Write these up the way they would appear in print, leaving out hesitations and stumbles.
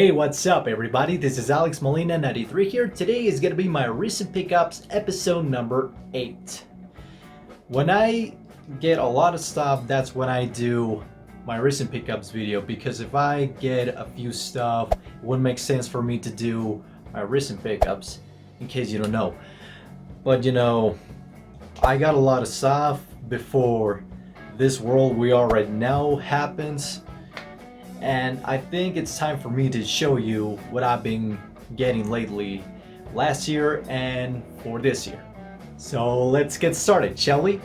Hey, what's up everybody? This is Alex Molina 93 here. Today is gonna be my recent pickups episode number 8. When I get a lot of stuff, that's when I do my recent pickups video, because if I get a few stuff, it wouldn't make sense for me to do my recent pickups, in case you don't know. But you know, I got a lot of stuff before this world we are right now happens. And I think it's time for me to show you what I've been getting lately, last year and for this year. So let's get started, shall we?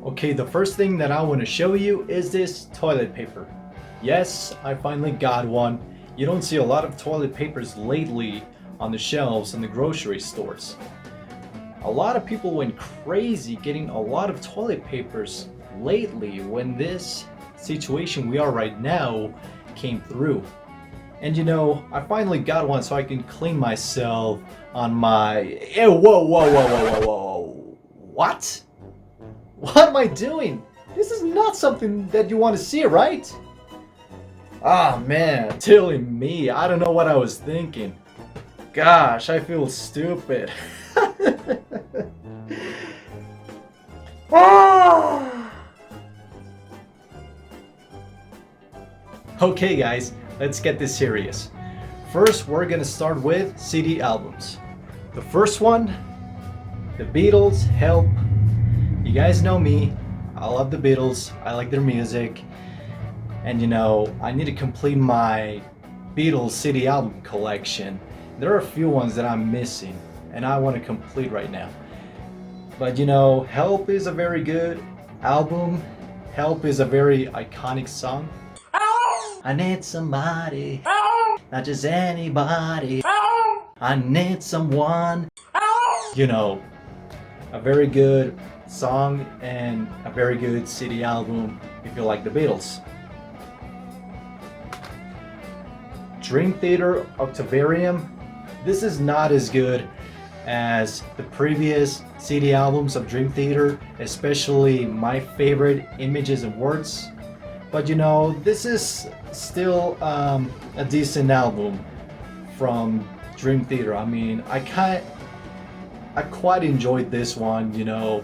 Okay, the first thing that I want to show you is this toilet paper. Yes, I finally got one. You don't see a lot of toilet papers lately on the shelves in the grocery stores. A lot of people went crazy getting a lot of toilet papers lately when this situation we are right now came through. And you know, I finally got one so I can clean myself on my... Ew, whoa. What? What am I doing? This is not something that you want to see, right? Ah man, telling me, I don't know what I was thinking. Gosh, I feel stupid. Ah! Okay guys, let's get this serious. First, we're gonna start with CD albums. The first one, The Beatles, Help. You guys know me, I love the Beatles, I like their music. And you know, I need to complete my Beatles CD album collection. There are a few ones that I'm missing, and I want to complete right now. But you know, Help is a very good album. Help is a very iconic song. I need somebody, not just anybody. I need someone. You know, a very good song and a very good CD album if you like the Beatles. Dream Theater Octavarium. This is not as good as the previous CD albums of Dream Theater, especially my favorite, Images and Words. But you know, this is still a decent album from Dream Theater. I mean, I quite enjoyed this one, you know.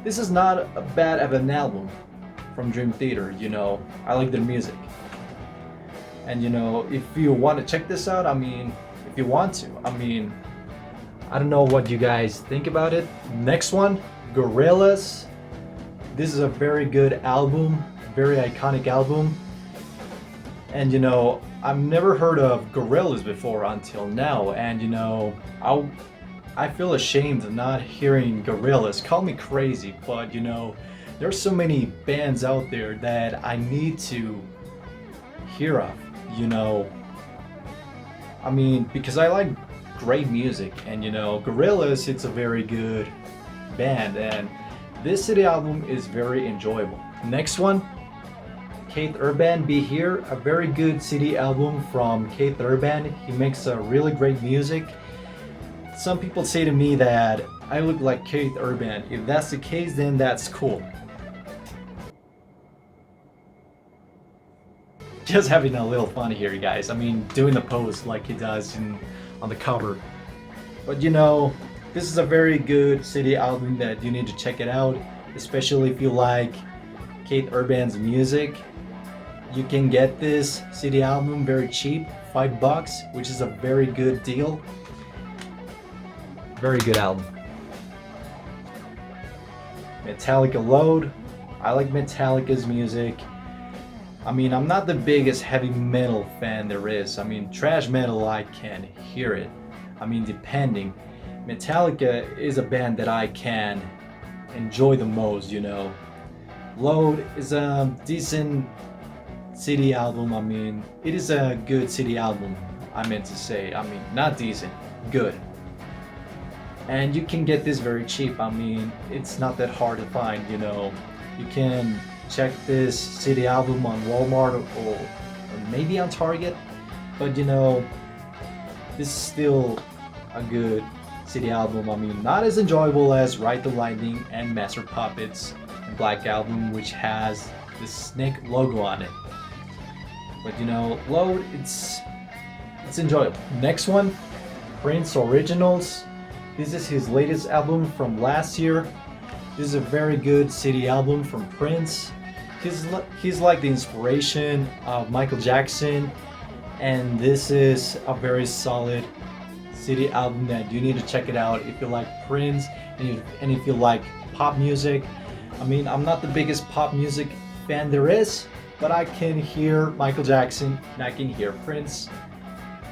This is not a bad of an album from Dream Theater, you know. I like their music. And you know, if you want to check this out, I mean, if you want to, I mean, I don't know what you guys think about it. Next one, Gorillaz. This is a very good album, very iconic album. And you know, I've never heard of Gorillaz before until now, and you know, I feel ashamed of not hearing Gorillaz. Call me crazy, but you know, there's so many bands out there that I need to hear of, you know. I mean, because I like great music, and you know, Gorillaz, it's a very good band, and this city album is very enjoyable. Next one, Keith Urban, Be Here, a very good CD album from Keith Urban. He makes a really great music. Some people say to me that I look like Keith Urban. If that's the case, then that's cool. Just having a little fun here, guys. I mean, doing the pose like he does on the cover. But you know, this is a very good CD album that you need to check it out, especially if you like Keith Urban's music. You can get this CD album very cheap, $5, which is a very good deal. Very good album. Metallica Load. I like Metallica's music. I mean, I'm not the biggest heavy metal fan there is. I mean, thrash metal, I can hear it. I mean, depending. Metallica is a band that I can enjoy the most, you know. Load is a decent CD album. I mean, it is a good CD album, I meant to say. I mean, not decent, good. And you can get this very cheap. I mean, it's not that hard to find, you know. You can check this CD album on Walmart or maybe on Target. But you know, this is still a good CD album. I mean, not as enjoyable as Ride the Lightning and Master Puppets and Black Album, which has the snake logo on it. But you know, Load, it's It's enjoyable. Next one, Prince Originals. This is his latest album from last year. This is a very good city album from Prince. He's like the inspiration of Michael Jackson, and this is a very solid city album that you need to check it out if you like Prince and if you like pop music. I mean, I'm not the biggest pop music fan there is, but I can hear Michael Jackson and I can hear Prince.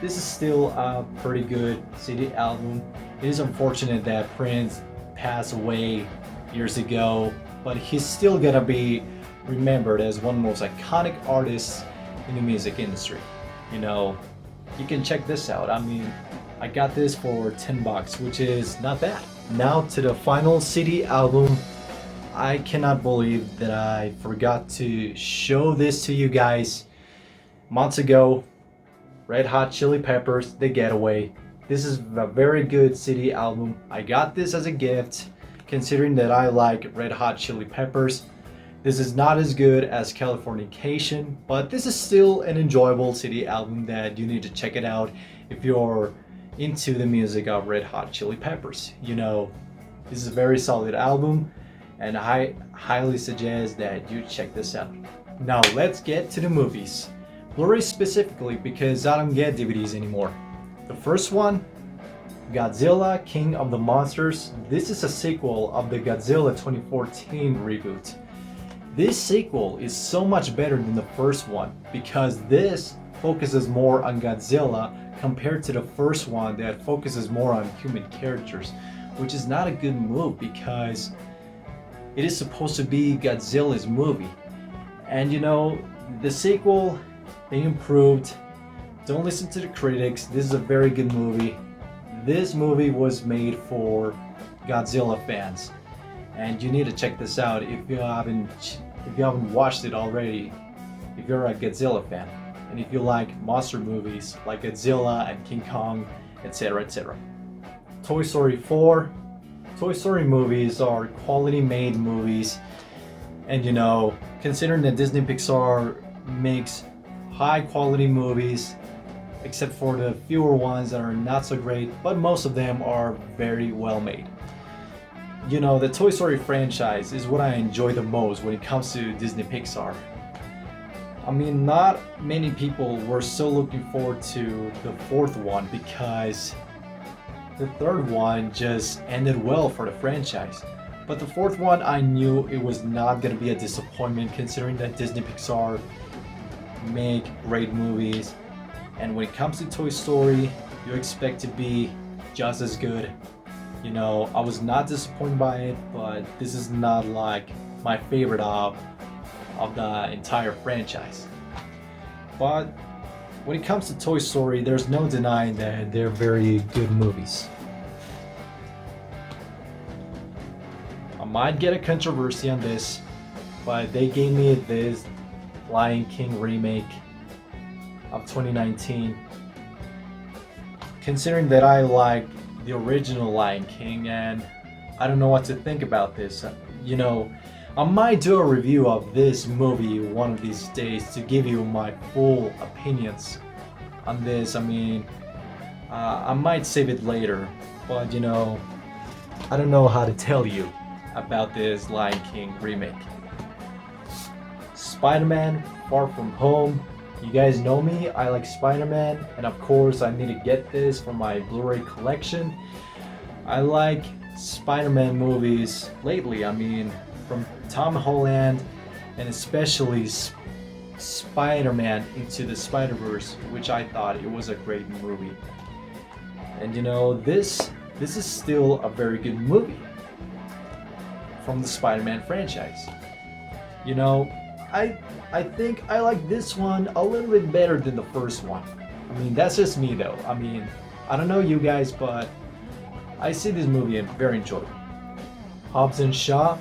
This is still a pretty good city album. It is unfortunate that Prince passed away years ago, but he's still gonna be remembered as one of the most iconic artists in the music industry. You know, you can check this out. I mean, I got this for $10, which is not bad. Now to the final CD album. I cannot believe that I forgot to show this to you guys months ago. Red Hot Chili Peppers, The Getaway. This is a very good CD album. I got this as a gift, considering that I like Red Hot Chili Peppers. This is not as good as Californication, but this is still an enjoyable CD album that you need to check it out if you're into the music of Red Hot Chili Peppers. You know, this is a very solid album, and I highly suggest that you check this out. Now let's get to the movies. Blu-ray specifically, because I don't get DVDs anymore. The first one, Godzilla King of the Monsters. This is a sequel of the Godzilla 2014 reboot. This sequel is so much better than the first one because this focuses more on Godzilla compared to the first one that focuses more on human characters, which is not a good move because it is supposed to be Godzilla's movie. And you know, the sequel, they improved. Don't listen to the critics. This is a very good movie. This movie was made for Godzilla fans, and you need to check this out if you haven't watched it already. If you're a Godzilla fan, and if you like monster movies like Godzilla and King Kong, etc., etc. Toy Story 4. Toy Story movies are quality made movies, and you know, considering that Disney Pixar makes high quality movies, except for the fewer ones that are not so great, but most of them are very well made. You know, the Toy Story franchise is what I enjoy the most when it comes to Disney Pixar. I mean, not many people were so looking forward to the fourth one because the third one just ended well for the franchise. But the fourth one, I knew it was not going to be a disappointment considering that Disney Pixar make great movies. And when it comes to Toy Story, you expect to be just as good. You know, I was not disappointed by it, but this is not like my favorite of the entire franchise. But when it comes to Toy Story, there's no denying that they're very good movies. I might get a controversy on this, but they gave me this Lion King remake of 2019. Considering that I like the original Lion King, and I don't know what to think about this. You know, I might do a review of this movie one of these days to give you my full opinions on this. I mean, I might save it later, but you know, I don't know how to tell you about this Lion King remake. Spider-Man Far From Home. You guys know me, I like Spider-Man, and of course I need to get this for my Blu-ray collection. I like Spider-Man movies lately. I mean, from Tom Holland and especially Spider-Man Into the Spider-Verse, which I thought it was a great movie. And you know, this is still a very good movie from the Spider-Man franchise. You know, I think I like this one a little bit better than the first one. I mean, that's just me though. I mean, I don't know you guys, but I see this movie and very enjoyable. Hobbs and Shaw.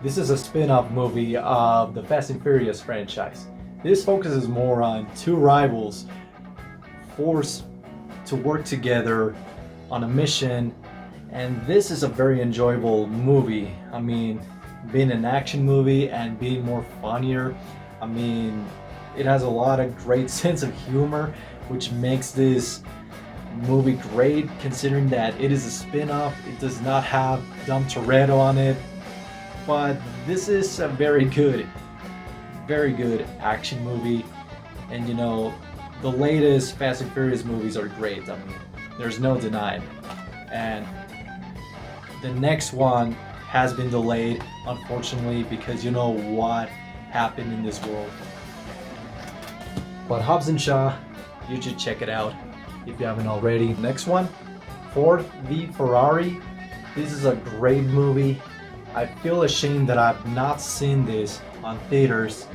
This is a spin-off movie of the Fast and Furious franchise. This focuses more on two rivals forced to work together on a mission, and this is a very enjoyable movie. I mean, being an action movie and being more funnier, I mean, it has a lot of great sense of humor, which makes this movie great considering that it is a spin-off. It does not have Dom Toretto on it, but this is a very good action movie. And you know, the latest Fast and Furious movies are great. I mean, there's no denying. And the next one has been delayed, unfortunately, because you know what happened in this world. But Hobbs and Shaw, you should check it out if you haven't already. Next one, Ford v Ferrari. This is a great movie. I feel ashamed that I've not seen this on theaters,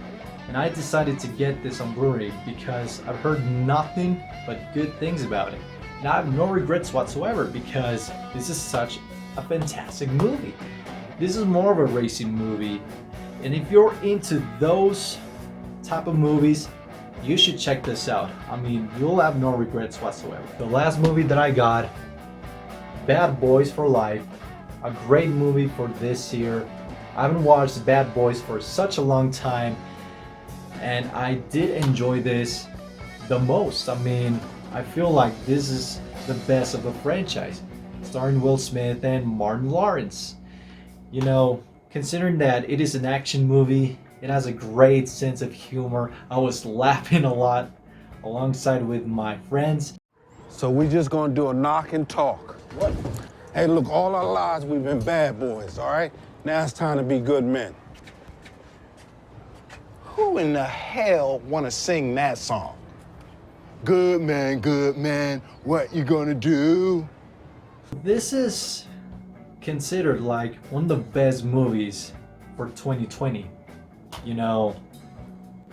and I decided to get this on Blu-ray because I've heard nothing but good things about it. And I have no regrets whatsoever because this is such a fantastic movie. This is more of a racing movie, and if you're into those type of movies, you should check this out. I mean, you'll have no regrets whatsoever. The last movie that I got, Bad Boys for Life, a great movie for this year. I haven't watched Bad Boys for such a long time, and I did enjoy this the most. I mean, I feel like this is the best of the franchise, starring Will Smith and Martin Lawrence. You know, considering that it is an action movie, it has a great sense of humor. I was laughing a lot alongside with my friends. So we just gonna do a knock and talk. What? Hey, look, all our lives we've been bad boys, all right? Now it's time to be good men. Who in the hell wanna sing that song? Good man, what you gonna do? This is considered like one of the best movies for 2020. You know,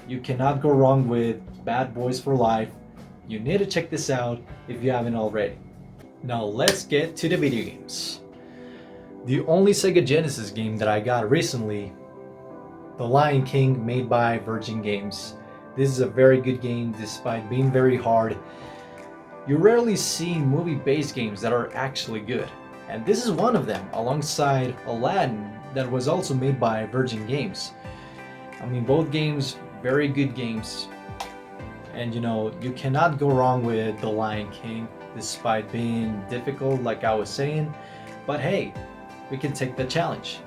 you cannot go wrong with Bad Boys for Life. You need to check this out if you haven't already. Now let's get to the video games. The only Sega Genesis game that I got recently, The Lion King, made by Virgin Games. This is a very good game despite being very hard. You rarely see movie-based games that are actually good, and this is one of them, alongside Aladdin that was also made by Virgin Games. I mean, both games, very good games. And you know, you cannot go wrong with The Lion King, despite being difficult like I was saying. But hey, we can take the challenge.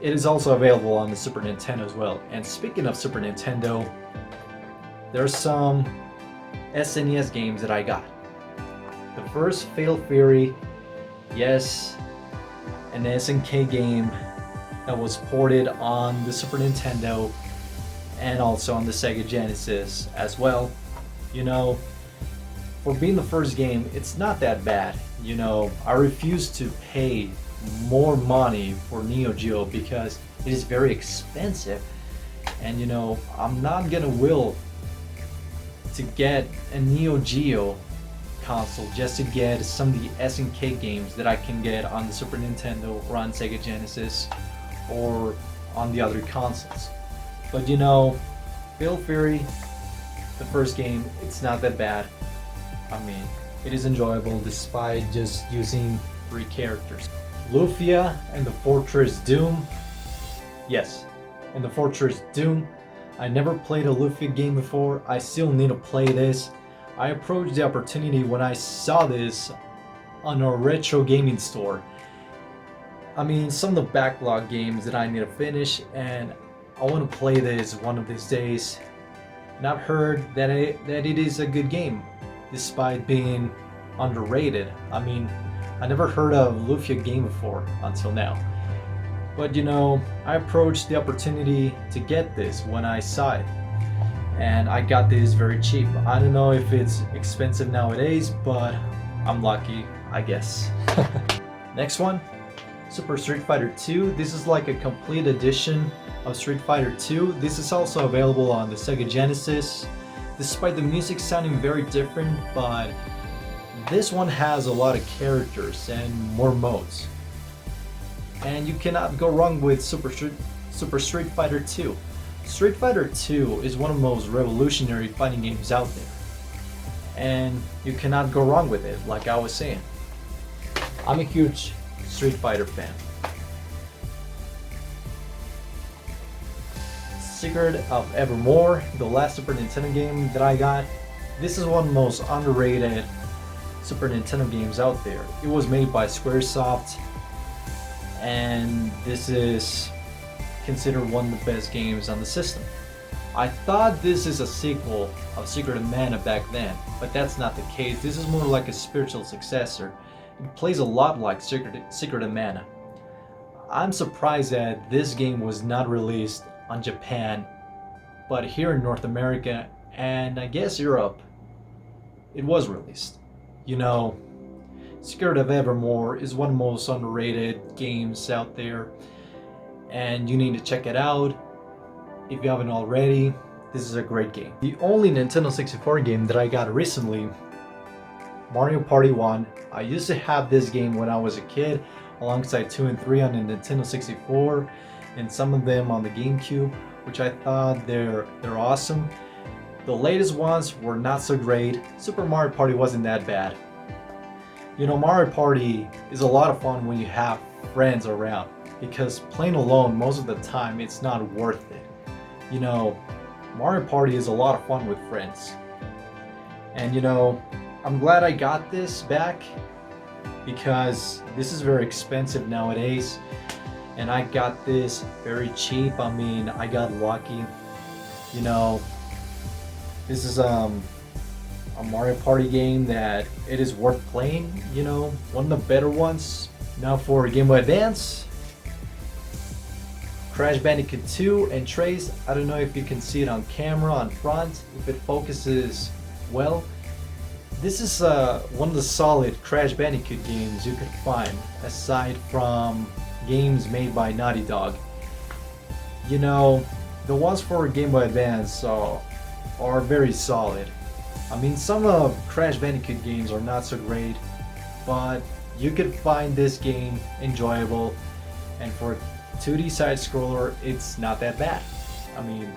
It is also available on the Super Nintendo as well. And speaking of Super Nintendo, there's some SNES games that I got. The first, Fatal Fury, yes, an SNK game that was ported on the Super Nintendo and also on the Sega Genesis as well. You know, for being the first game, it's not that bad. You know, I refuse to pay more money for Neo Geo because it is very expensive, and you know, I'm not gonna will to get a Neo Geo console just to get some of the SNK games that I can get on the Super Nintendo or on Sega Genesis or on the other consoles. But you know, Fatal Fury, the first game, it's not that bad. I mean, it is enjoyable despite just using 3 characters. Lufia and the Fortress Doom. Yes, and the Fortress Doom. I never played a Lufia game before. I still need to play this. I approached the opportunity when I saw this on a retro gaming store. I mean, some of the backlog games that I need to finish, and I want to play this one of these days. And I've heard that it is a good game, despite being underrated. I mean, I never heard of Lufia game before until now. But you know, I approached the opportunity to get this when I saw it. And I got this very cheap. I don't know if it's expensive nowadays, but I'm lucky, I guess. Next one, Super Street Fighter 2. This is like a complete edition of Street Fighter 2. This is also available on the Sega Genesis. Despite the music sounding very different, but this one has a lot of characters and more modes. And you cannot go wrong with Super Street Fighter 2. Street Fighter 2 is one of the most revolutionary fighting games out there. And you cannot go wrong with it, like I was saying. I'm a huge Street Fighter fan. Secret of Evermore, the last Super Nintendo game that I got. This is one of the most underrated Super Nintendo games out there. It was made by Squaresoft, and this is considered one of the best games on the system. I thought this is a sequel of Secret of Mana back then, but that's not the case. This is more like a spiritual successor. It plays a lot like Secret of Mana. I'm surprised that this game was not released on Japan, but here in North America and I guess Europe, it was released. You know, Secret of Evermore is one of the most underrated games out there, and you need to check it out. If you haven't already, this is a great game. The only Nintendo 64 game that I got recently, Mario Party 1. I used to have this game when I was a kid, alongside 2 and 3 on the Nintendo 64, and some of them on the GameCube, which I thought they're awesome. The latest ones were not so great. Super Mario Party wasn't that bad. You know, Mario Party is a lot of fun when you have friends around, because playing alone most of the time it's not worth it. You know, Mario Party is a lot of fun with friends. And you know, I'm glad I got this back, because this is very expensive nowadays, and I got this very cheap. I mean, I got lucky. You know, this is a Mario Party game that it is worth playing, you know, one of the better ones. Now for Game Boy Advance, Crash Bandicoot 2 and Trace. I don't know if you can see it on camera on front, if it focuses well. This is one of the solid Crash Bandicoot games you could find, aside from games made by Naughty Dog. You know, the ones for Game Boy Advance are very solid. I mean, some of Crash Bandicoot games are not so great, but you could find this game enjoyable, and for a 2D side scroller, it's not that bad. I mean,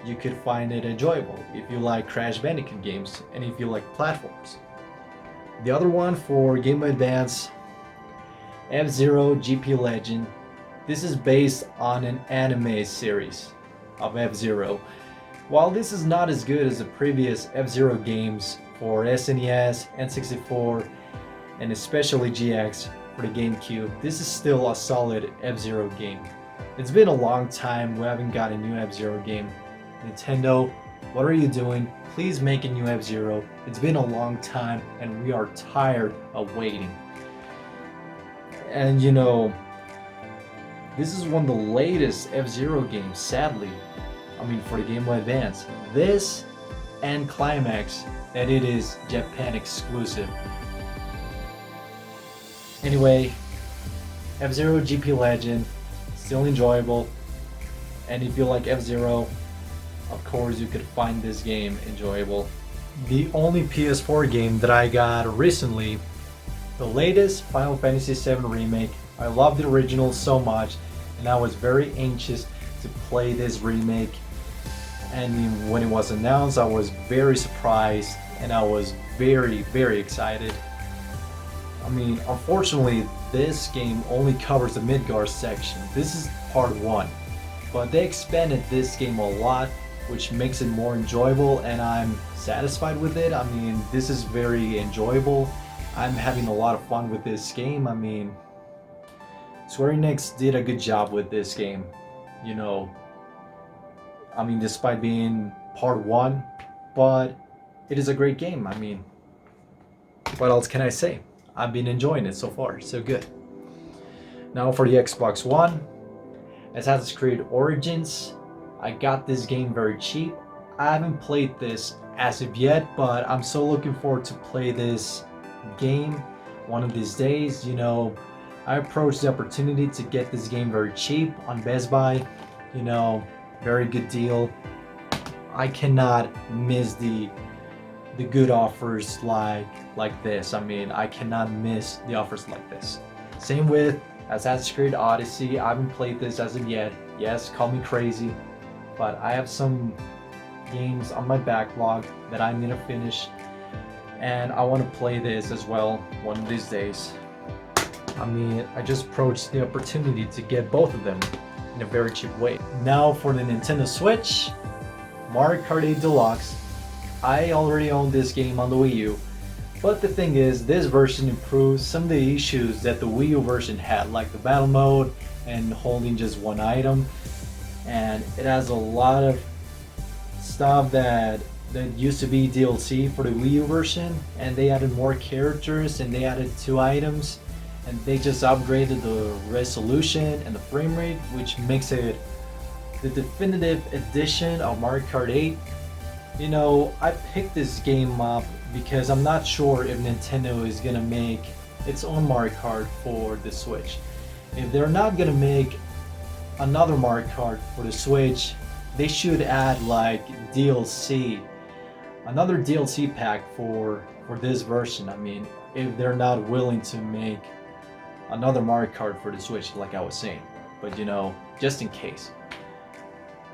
you could find it enjoyable if you like Crash Bandicoot games and if you like platforms. The other one for Game Boy Advance, FZero GP Legend. This is based on an anime series of F-Zero. While this is not as good as the previous F-Zero games for SNES, N64, and especially GX for the GameCube, this is still a solid F-Zero game. It's been a long time we haven't got a new F-Zero game. Nintendo, what are you doing? Please make a new F-Zero. It's been a long time and we are tired of waiting. And you know, this is one of the latest F-Zero games, sadly. I mean, for the Game Boy Advance. This and Climax, that it is Japan exclusive. Anyway, F-Zero GP Legend, still enjoyable. And if you like F-Zero, of course you could find this game enjoyable. The only PS4 game that I got recently, the latest Final Fantasy 7 Remake. I love the original so much, and I was very anxious to play this remake. And when it was announced, I was very surprised, and I was very excited. I mean, unfortunately, this game only covers the Midgar section. This is part 1, but they expanded this game a lot, which makes it more enjoyable, and I'm satisfied with it. I mean, this is very enjoyable. I'm having a lot of fun with this game. I mean, Square Enix did a good job with this game. You know, I mean, despite being part 1, but it is a great game. I mean, what else can I say? I've been enjoying it so far, so good. Now for the Xbox One, Assassin's Creed Origins. I got this game very cheap. I haven't played this as of yet, but I'm so looking forward to play this game one of these days. You know, I approached the opportunity to get this game very cheap on Best Buy. You know, very good deal. I cannot miss the good offers like this. I mean, I cannot miss the offers like this. Same with Assassin's Creed Odyssey. I haven't played this as of yet. Yes, call me crazy, but I have some games on my backlog that I need to finish, and I want to play this as well one of these days. I mean, I just approached the opportunity to get both of them in a very cheap way. Now for the Nintendo Switch, Mario Kart 8 Deluxe. I already own this game on the Wii U, but the thing is, this version improves some of the issues that the Wii U version had, like the battle mode and holding just one item, and it has a lot of stuff that used to be DLC for the Wii U version, and they added more characters and they added 2 items, and they just upgraded the resolution and the frame rate, which makes it the definitive edition of Mario Kart 8. You know, I picked this game up because I'm not sure if Nintendo is gonna make its own Mario Kart for the Switch. If they're not gonna make another Mario Kart for the Switch, they should add like DLC, another DLC pack for this version. I mean, if they're not willing to make another Mario Kart for the Switch, like I was saying, but you know, just in case.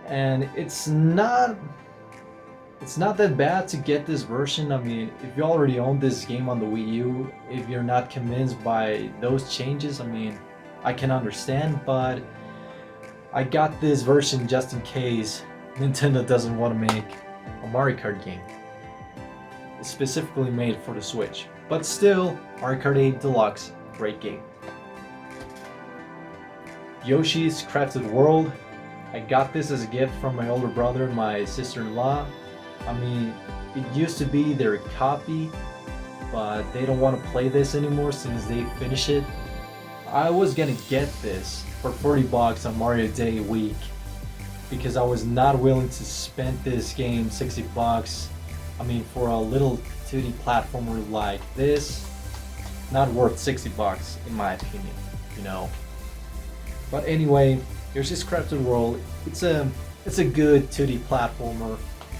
And it's not that bad to get this version. I mean, if you already own this game on the Wii U, if you're not convinced by those changes, I mean, I can understand, but I got this version just in case Nintendo doesn't want to make a Mario Kart game. It's specifically made for the Switch. But still, Mario Kart 8 Deluxe, great game. Yoshi's Crafted World. I got this as a gift from my older brother and my sister-in-law. I mean, it used to be their copy, but they don't want to play this anymore since they finish it. I was gonna get this for $40 on Mario Day week because I was not willing to spend this game $60. I mean, for a little 2D platformer like this, not worth $60 in my opinion, you know. But anyway, here's this Crafted World. It's a good 2D platformer,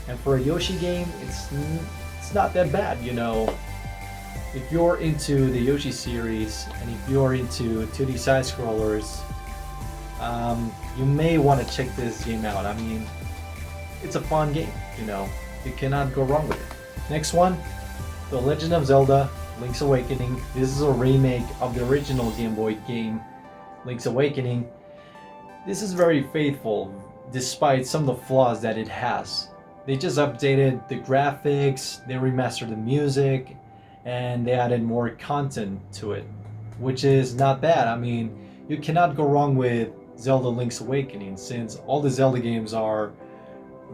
and for a Yoshi game, it's not that bad, you know. If you're into the Yoshi series and if you're into 2D side scrollers, you may want to check this game out. I mean, it's a fun game, you know. You cannot go wrong with it. Next one, The Legend of Zelda: Link's Awakening. This is a remake of the original Game Boy game, Link's Awakening. This is very faithful, despite some of the flaws that it has. They just updated the graphics, they remastered the music, and they added more content to it, which is not bad. I mean, you cannot go wrong with Zelda Link's Awakening since all the Zelda games are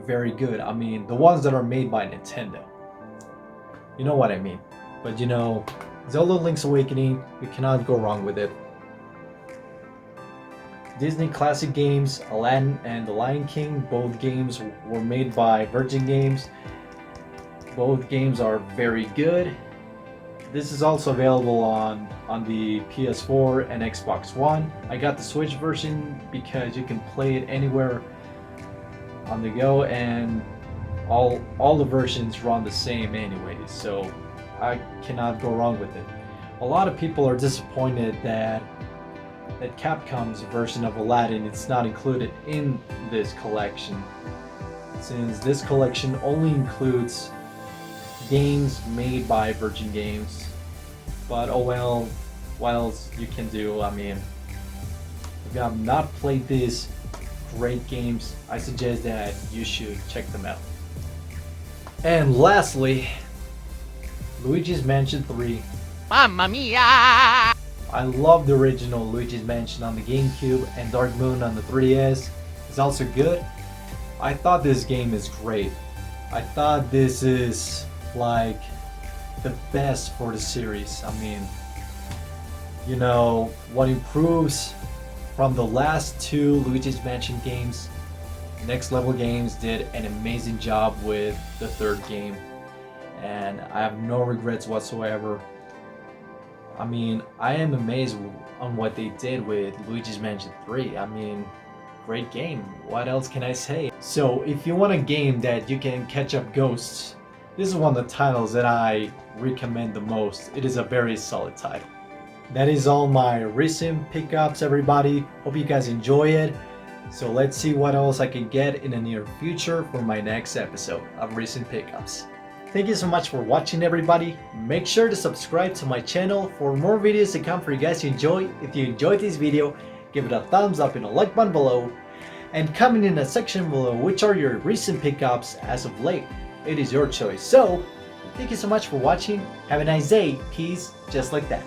very good. I mean, the ones that are made by Nintendo. You know what I mean. But you know, Zelda Link's Awakening, you cannot go wrong with it. Disney classic games, Aladdin and The Lion King, both games were made by Virgin Games. Both games are very good. This is also available on the PS4 and Xbox One. I got the Switch version because you can play it anywhere on the go, and all the versions run the same anyways, so I cannot go wrong with it. A lot of people are disappointed that Capcom's version of Aladdin is not included in this collection, since this collection only includes games made by Virgin Games. But oh well, what else you can do? I mean, if you have not played these great games, I suggest that you should check them out. And lastly, Luigi's Mansion 3. Mamma mia! I love the original Luigi's Mansion on the GameCube, and Dark Moon on the 3DS is also good. I thought this game is great. I thought this is like the best for the series. I mean, you know, what improves from the last 2 Luigi's Mansion games, Next Level Games did an amazing job with the 3rd game, and I have no regrets whatsoever. I mean, I am amazed on what they did with Luigi's Mansion 3. I mean, great game. What else can I say? So, if you want a game that you can catch up ghosts, this is one of the titles that I recommend the most. It is a very solid title. That is all my recent pickups, everybody. Hope you guys enjoy it. So let's see what else I can get in the near future for my next episode of recent pickups. Thank you so much for watching, everybody. Make sure to subscribe to my channel for more videos to come for you guys to enjoy. If you enjoyed this video, give it a thumbs up in the like button below, and comment in the section below which are your recent pickups as of late. It is your choice. So, thank you so much for watching. Have a nice day. Peace, just like that.